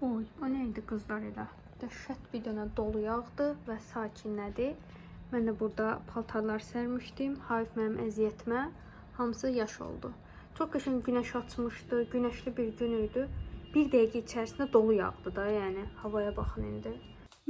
Oy, o neydi qızlar elə? Dəhşət bir dənə dolu yağdı və sakinlədi. Mən də burada paltarlar sərmişdim. Hayf mənim əziyyətimə hamısı yaş oldu. Çox qəşəng günəş açmışdı. Günəşli bir gün idi. Bir dəqiqə içərisində dolu yağdı da, yəni havaya baxın indi.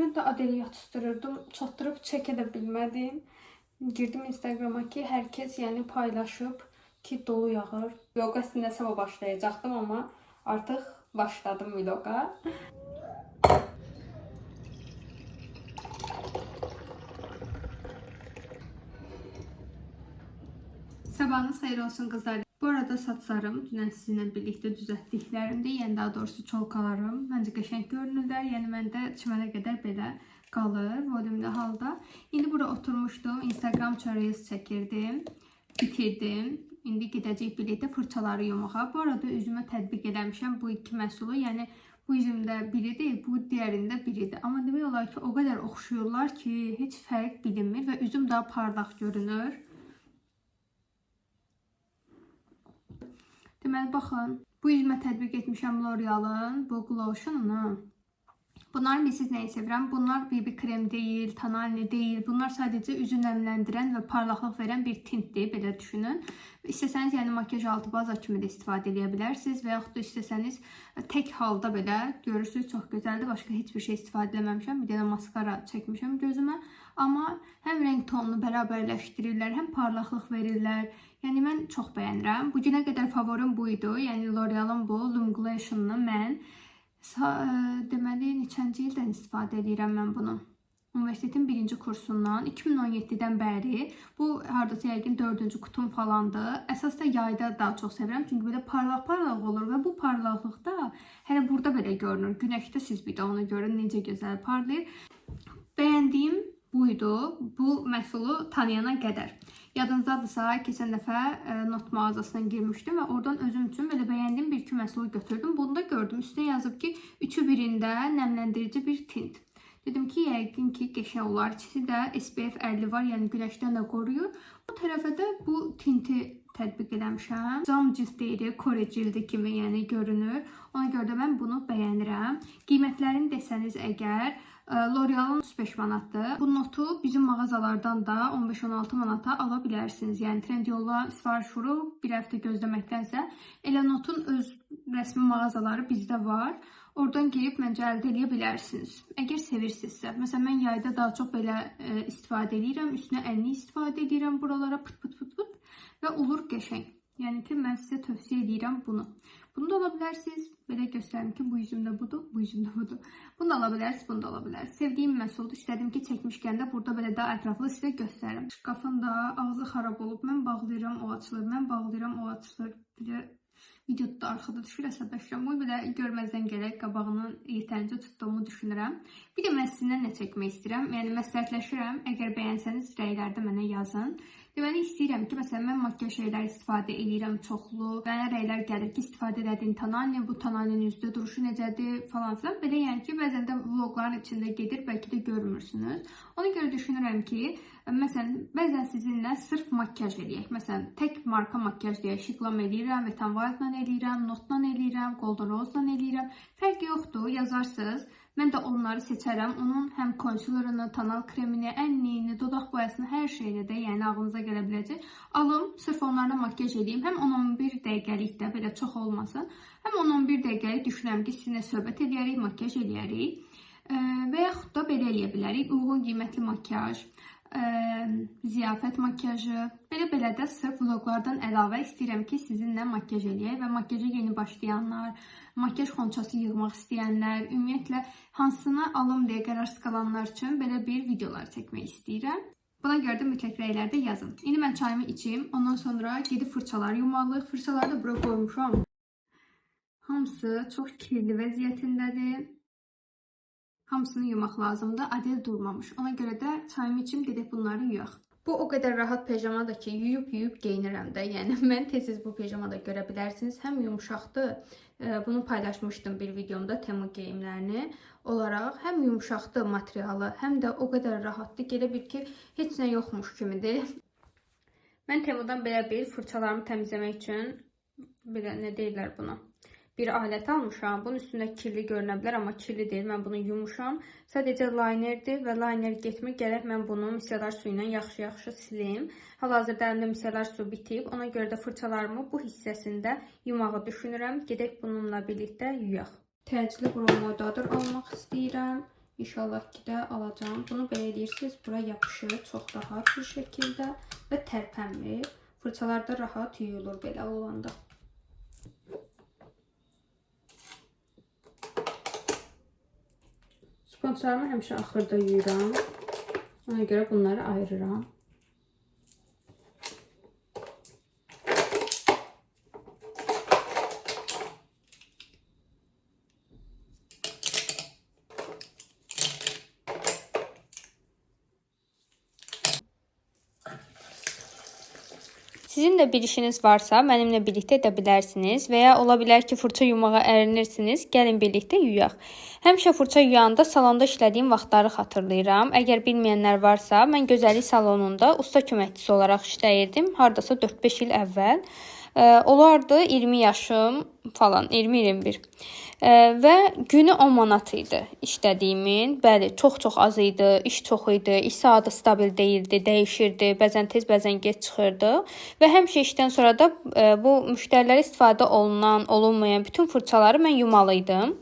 Mən də Adeli yatışdırırdım. Çatdırıb çəkə də bilmədim. Girdim Instagrama ki, hər kəs yəni paylaşıb ki, dolu yağır. Yox, əslində sabah başlayacaqdım, amma artıq başladım vloga. Sabahınız xeyir olsun qızlar. Bu arada saçlarım dünən sizinlə birlikdə düzəltdiklərimdir. Yəni daha doğrusu çolkalarım. Məncə qəşəng görünürlər. Yəni məndə çimənə qədər belə qalır volümlü halda. İndi bura oturmuşdum. Instagram stories çəkirdim. Bitirdim. İndi gedəcək birlikdə fırçaları yumağa. Bu arada üzümə tətbiq eləmişəm bu iki məhsulu. Yəni bu üzümdə biridir, bu diğərində biridir. Amma demək olar ki, o qədər oxşuyurlar ki, heç fərq bilinmir və üzüm daha parlaq görünür. Deməli, baxın, bu üzümə tətbiq etmişəm L'Oreal'ın bu Glotion'unu. Bunları siz nəyi sevirəm? Bunlar BB krem deyil, tonalini deyil. Bunlar sadəcə üzü nəmləndirən və parlaqlıq verən bir tintdir, belə düşünün. İstəsəniz, yəni makyaj altı baza kimi də istifadə edə bilərsiniz və yaxud da istəsəniz tək halda belə görürsünüz, çox gözəldir. Başqa heç bir şey istifadə etməmişəm. Bir dənə maskara çəkmişəm gözümə. Amma həm rəng tonunu bərabərləşdirirlər, həm parlaqlıq verirlər. Yəni mən çox bəyənirəm. Bu günə qədər favorim bu idi. Yəni L'Oreal'ın bu Lumglation'unu mən deməli neçənci ildən istifadə edirəm mən bunu. Universitetin birinci kursundan 2017-dən bəri bu hardasa yəqin 4-cü kutum falandır. Əsas da yayda daha çox sevirəm. Çünki belə parlaq olur və bu parlaqlıqda hələ burada belə görünür. Günəşdə siz bir də onu görün necə gözəl parlayır. Bəyəndiyim buydu. Bu məhsulu tanıyana qədər. Yadınızdadırsa, keçən dəfə not mağazasına girmişdim və oradan özüm üçün belə bəyəndiyim bir iki məhsulu götürdüm. Bunu da gördüm. Üstünə yazıb ki, üçü birində nəmləndirici bir tint. Dedim ki, yəqin ki, qəşəng olar. İkisi də SPF 50 var, yəni güneşdən də qoruyur. Bu tərəfə də bu tinti tətbiq eləmişəm. Cam cild deyil, Kore cildi kimi yəni görünür. Ona görə də mən bunu bəyənirəm. Qiymətlərini desəniz əgər, L'Oreal'ın 35 manatdır. Bu notu bizim mağazalardan da 15-16 manata ala bilərsiniz. Yəni Trendyol'la sifariş vurub bir həftə gözləməkdənsə elə notun öz rəsmi mağazaları bizdə var. Oradan girib məncə əldə edə bilərsiniz. Əgər sevirsinizsə. Məsələn, mən yayda daha çox belə istifadə edirəm. Üstünə əlini istifadə edirəm buralara pıt və olur qəşəng. Yəni ki, mən sizə tövsiyə edirəm bunu. Bunu da ala bilərsiniz. Belə göstərim ki, bu üzümdə budur, bu üzümdə budur. Bunu da ala bilərsiniz, bunu da ala bilərsiniz. Sevdiyim məhsuldur. İstədim ki, çəkmişkən də burada belə daha ətraflı sizə göstərim. Şkafın da ağzı xarab olub. Mən bağlayıram, o açılır. Mən bağlayıram, o açılır. Belə videoda da arxada düşür, əsəbləşirəm. Bunu belə görməzdən gələk qabağını yetərincə tutduğumu düşünürəm. Bir də mən sizinlə nə çəkmək istəyirəm? Yəni, məsləhətləşirəm. Əgər bəyənsəniz, rəylərdə mənə yazın. Deməli, istəyirəm ki, məsələn, mən makyaj şeylər istifadə edirəm çoxlu. Mənə rəylər gəlir ki, istifadə edədiyim tonalini, bu tonalinin üzdə duruşu necədir falan filan. Belə yəni ki, bəzən də vlogların içində gedir, bəlkə də görmürsünüz. Ona görə düşünürəm ki, məsələn, bəzən sizinlə sırf makyaj eləyək. Məsələn, tək marka makyaj deyək, Şiklam eləyirəm, Wet n Wild'la eləyirəm, Notla eləyirəm, Golden Rose'la eləyirəm. Fərqi yoxdur, yazarsınız. Mən də onları seçərəm. Onun həm konsilerını, tonal kremini, ənliyini, dodaq boyasını, hər şeyini də, yəni ağlınıza gələ biləcək. Alım, sırf onlarla makyaj edeyim. Həm 10-11 dəqiqəlik də, belə çox olmasın. Həm 10-11 dəqiqəlik düşünürəm ki, sizinlə söhbət edərik, makyaj edərik. Və yaxud da belə eləyə bilərik. Uyğun qiymətli makyaj, ziyafət makyajı. Belə də sırf vloglardan əlavə istəyirəm ki, sizinlə makyaj eləyək və makyaja yeni başlayanlar, makyaj xonçası yığmaq istəyənlər, ümumiyyətlə hansını alım deyə qərarsız qalanlar üçün belə bir videolar çəkmək istəyirəm. Buna görə də mütləq rəylərdə yazın. İndi mən çayımı içeyim, ondan sonra gedib fırçalar yumalıyıq. Fırçaları da bura qoymuşam. Hamısı çox kirli vəziyyətindədir. Hamısını yumaq lazımdır. Adel durmamış. Ona görə də çayımı içim, gedib bunları yuyaq. Bu o qədər rahat pijamadır ki, yuyub geyinirəm də. Yəni mən tez bu pijamada görə bilərsiniz. Həm yumuşaqdır. Bunu paylaşmışdım bir videomda Temu geyimlərini olaraq. Həm yumuşaqdır materialı, həm də o qədər rahatdır. Elə bir ki, heç nə yoxmuş kimidir. Mən Temudan belə bir fırçalarımı təmizləmək üçün belə nə deyirlər buna? bir alət almışam. Bunun üstündə kirli görünə bilər, amma kirli deyil. Mən bunu yumuşam. Sadəcə linerdir və liner getmir. Gərək mən bunu misellar suyu ilə yaxşı-yaxşı silim. Hal-hazırda əlimdə misellar su bitib. Ona görə də fırçalarımı bu hissəsində yumağı düşünürəm. Gedək bununla birlikdə yuyaq. Təcili bromodadır almaq istəyirəm. İnşallah ki də alacağım. Bunu belə edirsiniz, bura yapışır çox rahat bir şəkildə və tərpənmir. Fırçalar da rahat yuyulur belə olanda. Sponjlarımı həmişə axırda yuyuram. Ona görə bunları ayırıram. Sizin də bir işiniz varsa, mənimlə birlikdə edə bilərsiniz və ya ola bilər ki, fırça yumağa ərinirsiniz, gəlin birlikdə yuyaq. Həmişə fırça yuyanda salonda işlədiyim vaxtları xatırlayıram. Əgər bilməyənlər varsa, mən gözəllik salonunda usta köməkçisi olaraq işləyirdim, hardasa 4-5 il əvvəl. Olardı 20 yaşım falan, 20-21. Və günü 10 manat idi işlədiyimin. Bəli, çox az idi, iş çox idi, iş saatı stabil deyildi, dəyişirdi, bəzən tez, bəzən gec çıxırdı. Və həmişə işdən sonra da bu müştərilərə istifadə olunan, olunmayan bütün fırçaları mən yumalıydım.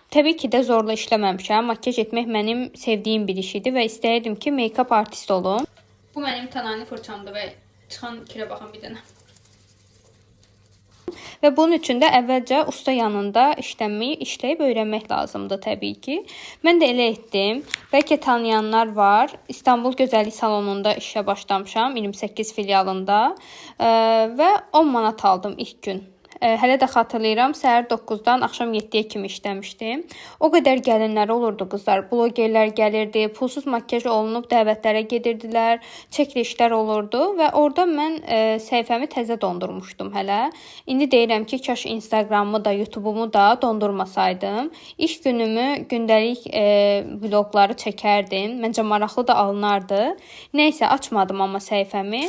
Təbii ki də zorla işləməmişəm. Makyaj etmək mənim sevdiyim bir iş idi və istəyirdim ki, make-up artist olum. Bu mənim Tanani fırçamdır və çıxan kirə baxın bir dənə. Və bunun üçün də əvvəlcə usta yanında işləyib öyrənmək lazımdır təbii ki. Mən də elə etdim. Bəlkə tanıyanlar var. İstanbul Gözəllik Salonunda işə başlamışam 28 filialında və 10 manat aldım ilk gün. Hələ də xatırlayıram, səhər 9-dan axşam 7-yə kimi işləmişdim. O qədər gəlinlər olurdu qızlar, blogerlər gəlirdi, pulsuz makyaj olunub dəvətlərə gedirdilər, çəkilişlər olurdu və orada mən səhifəmi təzə dondurmuşdum hələ. İndi deyirəm ki, kaş Instagramımı da, YouTube'umu da dondurmasaydım. İş günümü, gündəlik vlogları çəkərdim. Məncə maraqlı da alınardı. Nəysə, açmadım amma səhifəmi.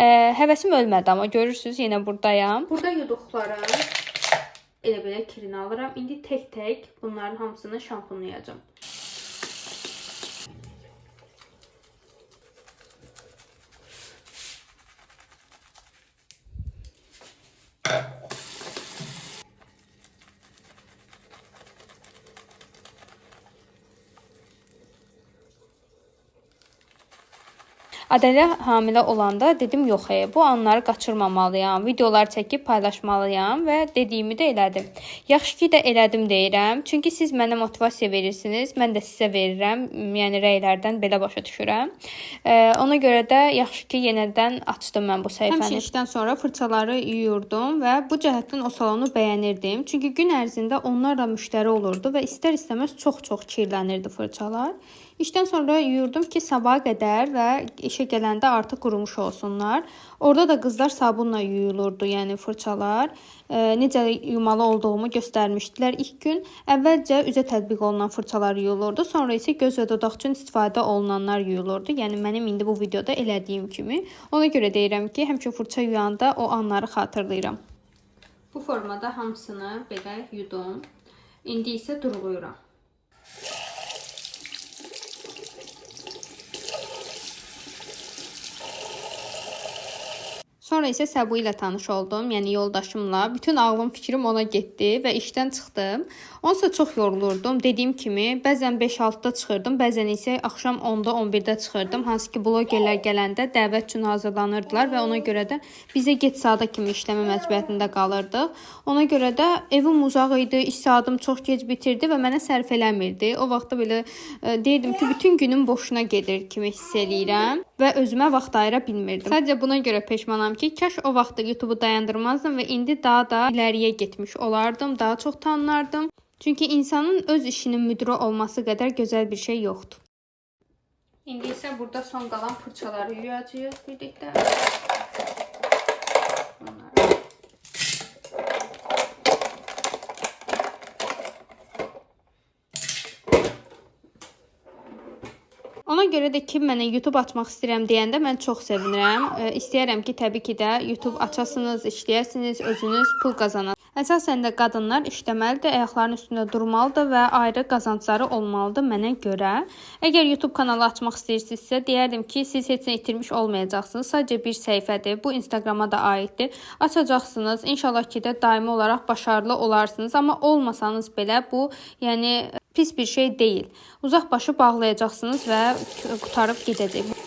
Həvəsim ölmədi, amma görürsünüz, yenə buradayam. Burada yuduqlarım elə belə kirini alıram. İndi tək-tək bunların hamısını şampunlayacağım. Adələ hamilə olanda dedim, yox, bu anları qaçırmamalıyam, videolar çəkib paylaşmalıyam və dediyimi də elədim. Yaxşı ki də elədim deyirəm, çünki siz mənə motivasiya verirsiniz, mən də sizə verirəm, yəni rəylərdən belə başa düşürəm. Ona görə də yaxşı ki yenədən açdım mən bu səhifəni. Həmişə işdən sonra fırçaları yuyurdum və bu cəhətdən o salonu bəyənirdim. Çünki gün ərzində onlarla müştəri olurdu və istər-istəməz çox kirlənirdi fırçalar. İşdən sonra yuyurdum ki, sabaha qədər və işə gələndə artıq qurumuş olsunlar. Orada da qızlar sabunla yuyulurdu, yəni fırçalar. Necə yumalı olduğumu göstərmişdilər ilk gün. Əvvəlcə üzə tətbiq olunan fırçalar yuyulurdu, sonra isə göz və dodaq üçün istifadə olunanlar yuyulurdu. Yəni mənim indi bu videoda elədiyim kimi. Ona görə deyirəm ki, həmişə fırça yuyanda o anları xatırlayıram. Bu formada hamısını belə yudum. İndi isə durğuyuram. Sonra isə Səbu ilə tanış oldum, yəni yoldaşımla. Bütün ağlım, fikrim ona getdi və işdən çıxdım. Onsa çox yorulurdum. Dediyim kimi, bəzən 5-6-da çıxırdım, bəzən isə axşam 10-da, 11-də çıxırdım. Hansı ki, blogerlər gələndə dəvət üçün hazırlanırdılar və ona görə də bizə gec saata kimi işləmə məcburiyyətində qalırdıq. Ona görə də evim uzaq idi, iş saatım çox gec bitirdi və mənə sərf eləmirdi. O vaxtda belə deyirdim ki, bütün günüm boşuna gedir kimi hiss eləyirəm və özümə vaxt ayıra bilmirdim. Sadəcə buna görə peşmanam ki, kaş o vaxtda YouTube'u dayandırmazdım və indi daha da ileriyə getmiş olardım, daha çox tanınardım. Çünki insanın öz işinin müdiri olması qədər gözəl bir şey yoxdur. İndi isə burada son qalan fırçaları yuyacağıq birlikdə. Ona görə də ki, mənə YouTube açmaq istəyirəm deyəndə mən çox sevinirəm. İstəyirəm ki, təbii ki də YouTube açasınız, işləyəsiniz, özünüz pul qazanasınız. Əsasən də qadınlar işləməlidir, ayaqlarının üstündə durmalıdır və ayrı qazancları olmalıdır mənə görə. Əgər YouTube kanalı açmaq istəyirsinizsə, deyərdim ki, siz heç nə itirmiş olmayacaqsınız. Sadəcə bir səhifədir. Bu Instagrama da aiddir. Açacaqsınız. İnşallah ki də daimi olaraq başarılı olarsınız. Amma olmasanız belə bu, yəni pis bir şey deyil. Uzaq başı bağlayacaqsınız və qutarıb gedəcək.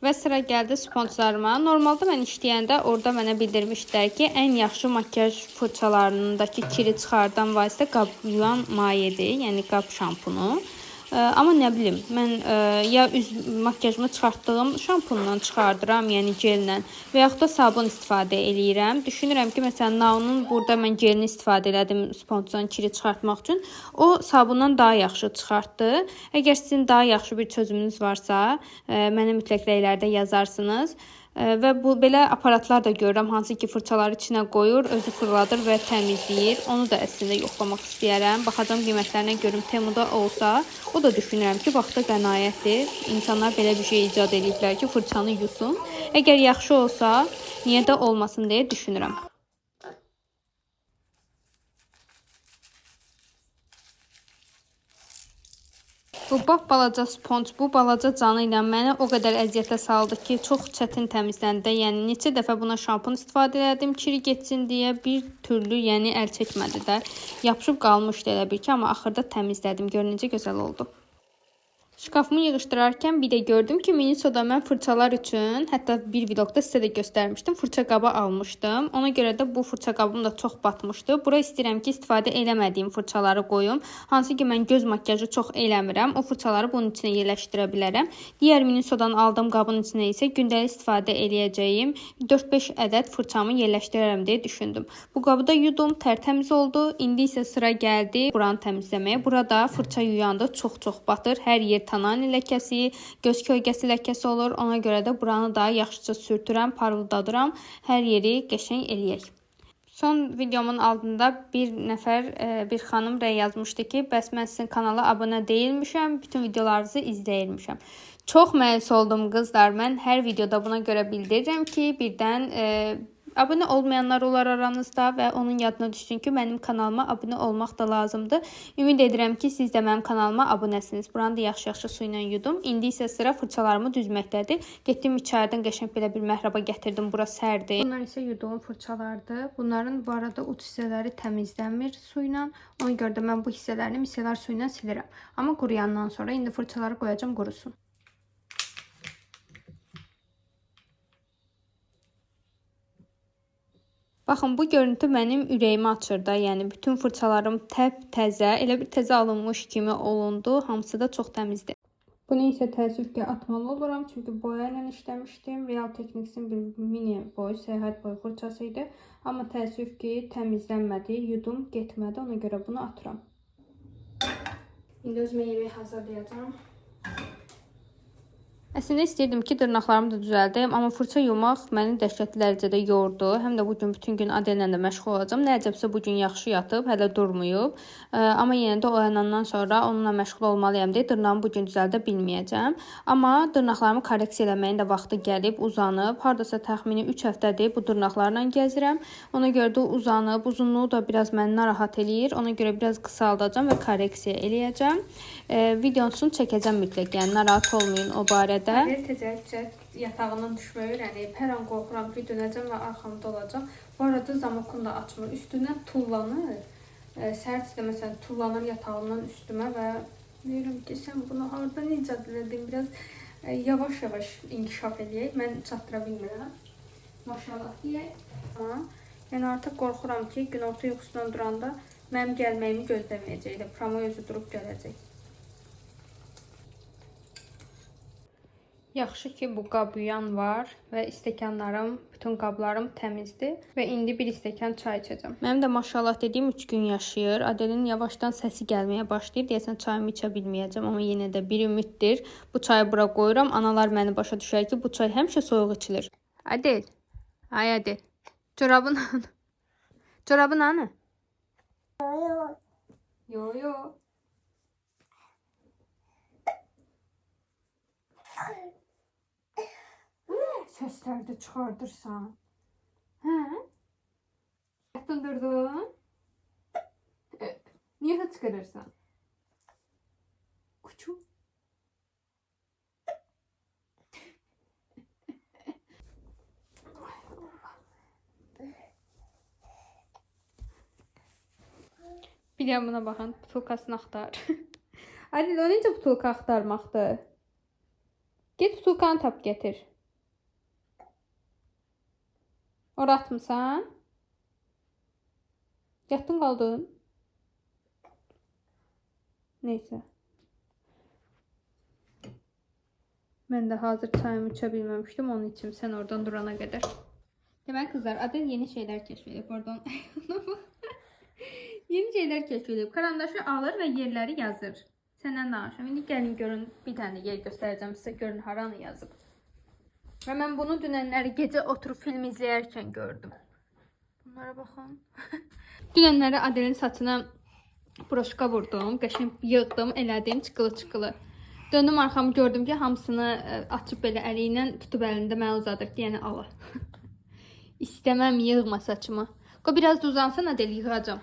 Və sıra gəldi sponslarıma. Normalda mən işləyəndə orada mənə bildirmişdilər ki, ən yaxşı makyaj fırçalarındakı kiri çıxardan vasitə qab yuyan mayedir, yəni qab şampunu. Amma nə bilim, mən ya üz makyajımı çıxartdığım şampundan çıxardıram, yəni gellə və yaxud da sabun istifadə eləyirəm. Düşünürəm ki, məsələn, Naunun burada mən gelini istifadə elədim sponsordan kiri çıxartmaq üçün. O sabundan daha yaxşı çıxartdı. Əgər sizin daha yaxşı bir çözümünüz varsa, mənə mütləq rəylərdə yazarsınız. Və bu belə aparatlar da görürəm, hansı ki fırçaları içinə qoyur, özü fırladır və təmizləyir. Onu da əslində yoxlamaq istəyərəm. Baxacağım qiymətlərinə görüm, Temuda olsa, o da düşünürəm ki, vaxta qənaətdir. İnsanlar belə bir şey icad ediblər ki, fırçanı yusun. Əgər yaxşı olsa, niyə də olmasın deyə düşünürəm. Bu balaca sponç, bu balaca canı ilə məni o qədər əziyyətə saldı ki, çox çətin təmizləndi. Yəni neçə dəfə buna şampun istifadə elədim, kiri getsin deyə bir türlü, yəni əl çəkmədi də. Yapışıb qalmışdı elə bir ki, amma axırda təmizlədim. Gör necə gözəl oldu. Şkafımı yığışdırarkən bir də gördüm ki, Minisoda mən fırçalar üçün, hətta bir vlogda sizə də göstərmişdim, fırça qabı almışdım. Ona görə də bu fırça qabım da çox batmışdı. Bura istəyirəm ki, istifadə eləmədiyim fırçaları qoyum. Hansı ki, mən göz makyajı çox eləmirəm. O fırçaları bunun içinə yerləşdirə bilərəm. Digər Minisodan aldığım qabın içinə isə gündəlik istifadə eləyəcəyim 4-5 ədəd fırçamı yerləşdirərəm deyə düşündüm. Bu qabı da yudum, tərtəmiz oldu. İndi isə sıra gəldi buranı təmizləməyə. Burada fırça yuyanda çox batır. Hər yer tanani ləkəsi, göz kölgəsi ləkəsi olur. Ona görə də buranı da yaxşıca sürtürəm, parıldadıram. Hər yeri qəşəng eləyək. Son videomun altında bir nəfər, bir xanım rəy yazmışdı ki, bəs mən sizin kanala abunə deyilmişəm, bütün videolarınızı izləyirmişəm. Çox məyus oldum qızlar. Mən hər videoda buna görə bildirirəm ki, birdən abunə olmayanlar olar aranızda və onun yadına düşsün ki, mənim kanalıma abunə olmaq da lazımdır. Ümid edirəm ki, siz də mənim kanalıma abunəsiniz. Buranı da yaxşı-yaxşı su ilə yudum. İndi isə sıra fırçalarımı düzməkdədir. Getdim içəridən qəşəng belə bir məhraba gətirdim. Bura sərdir. Bunlar isə yuduğum fırçalardır. Bunların bu arada uç hissələri təmizlənmir su ilə. Ona görə də mən bu hissələrini miselar su ilə silirəm. Amma quruyandan sonra indi fırçaları qoyacağım qurusun. Baxın, bu görüntü mənim ürəyimi açır da. Yəni bütün fırçalarım təzə, elə bir təzə alınmış kimi olundu. Hamısı da çox təmizdir. Bunu isə təəssüf ki, atmalı oluram. Çünki boya ilə işləmişdim. Real Technics'in bir mini boy, səyahət boy fırçası idi. Amma təəssüf ki, təmizlənmədi, yudum getmədi. Ona görə bunu atıram. İndi özümə yemək hazırlayacağım. Əslində istəyirdim ki, dırnaqlarımı da düzəldim, amma fırça yumaq məni dəhşətli dərəcədə yordu. Həm də bugün bütün gün Adellə də məşğul olacağım. Nəcəbsə bugün yaxşı yatıb, hələ durmayıb. Amma yenə də oyanandan sonra onunla məşğul olmalıyam deyə dırnağımı bugün düzəldə bilməyəcəm. Amma dırnaqlarımı korreksiya eləməyin də vaxtı gəlib, uzanıb. Hardasa təxmini 3 həftədir bu dırnaqlarla gəzirəm. Ona görə də uzanıb, uzunluğu da biraz məni narahat eləyir. Ona görə biraz qısaldacağam və korreksiya eləyəcəm. Videosunu çəkəcəm mütləq, yəni narahat olmayın o barədə. Tezəcə yatağından düşmək öyrənib. Hər an qorxuram ki, dönəcəm və arxamda olacaq. Bu arada zamokunu da açmır. Üstündən tullanır. Səhərcə məsələn tullanır yatağımdan üstümə və deyirəm ki, sən bunu hardan icad edin? Biraz yavaş-yavaş inkişaf eləyək. Mən çatdıra bilmirəm. Maşallah deyək. Amma yəni artıq qorxuram ki, günorta yuxusundan duranda mənim gəlməyimi gözləməyəcək. Promo özü durub gələcək. Yaxşı ki bu qabuyan var və stəkanlarım, bütün qablarım təmizdir və indi bir stəkan çay içəcəm. Mənim də maşallah dediyim 3 gün yaşayır. Adelin yavaşdan səsi gəlməyə başlayır. Deyəsən çayımı içə bilməyəcəm, amma yenə də bir ümiddir. Bu çayı bura qoyuram. Analar məni başa düşər ki, bu çay həmişə soyuq içilir. Adel. Ay Adel. Çorabın hanı? Çorabın hanı? Yo. Sesler de çıkardırsan. He? Yattın durdun. Niye de çıkarırsan? Kuçu. Bir de buna baxın, butulkasını axtar. Adil, o necə butulka axtarmaqdır? Get butulkanı tap getir. Ora atmısan? Yatdın qaldın? Neyse. Mən də hazır çayımı içə bilməmişdim, onun için sən oradan durana qədər. Demək kızlar, Adel yeni şeyler keşfedip oradan. Yeni şeyler keşfedip karandaşı alır ve yerleri yazır. Səndən danışım. İndi gəlin görün, bir tane yer göstərəcəm sizə, görün haranı yazıb. Və mən bunu dünənləri gecə oturup film izləyərkən gördüm. Bunlara baxın. Dünənləri Adelin saçına broşka vurdum, qəşəng yığdım, elədim, çıqılı. Döndüm arxamı gördüm ki, hamısını açıb belə əli ilə tutub əlində mənə uzadır. Yəni Allah. İstəməm, yığma saçımı. Qoy biraz da uzansın, Adel yığacam.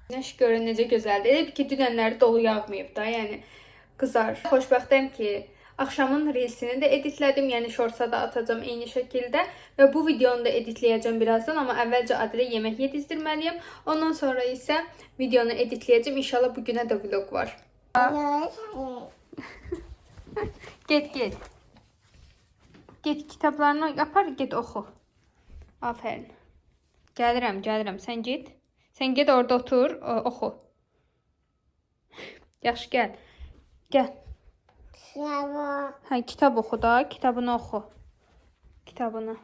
Güneş görün necə gözəldir. Elə bir ki, dünənləri dolu yağmayıb da, yəni qızar. Xoşbəxtəm ki, akşamın reelsini de editledim. Yani shorts'a da atacağım eyni şekilde. Ve bu videonu da editleyeceğim birazdan. Ama evvelce Adil'e yemek yedizdirmeliyim. Ondan sonra ise videonu editleyeceğim. İnşallah bugüne de vlog var. Get. Get kitaplarını yapar, get oku. Aferin. Gəlirəm. Sen git. Sen git orada otur, oku. Yaxşı gəl. Gəl. Hə, kitab oxu da, kitabını oxu. Kitabını.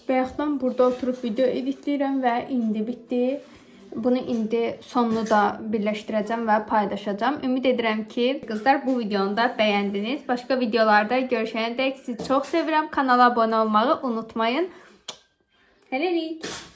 Bayaqdan burada oturup video editləyirəm və indi bitdi. Bunu indi sonunu da birləşdirəcəm və paylaşacağım. Ümid edirəm ki, qızlar bu videonu da bəyəndiniz. Başqa videolarda görüşənə dək sizi çox sevirəm. Kanala abunə olmağı unutmayın. Hələlik.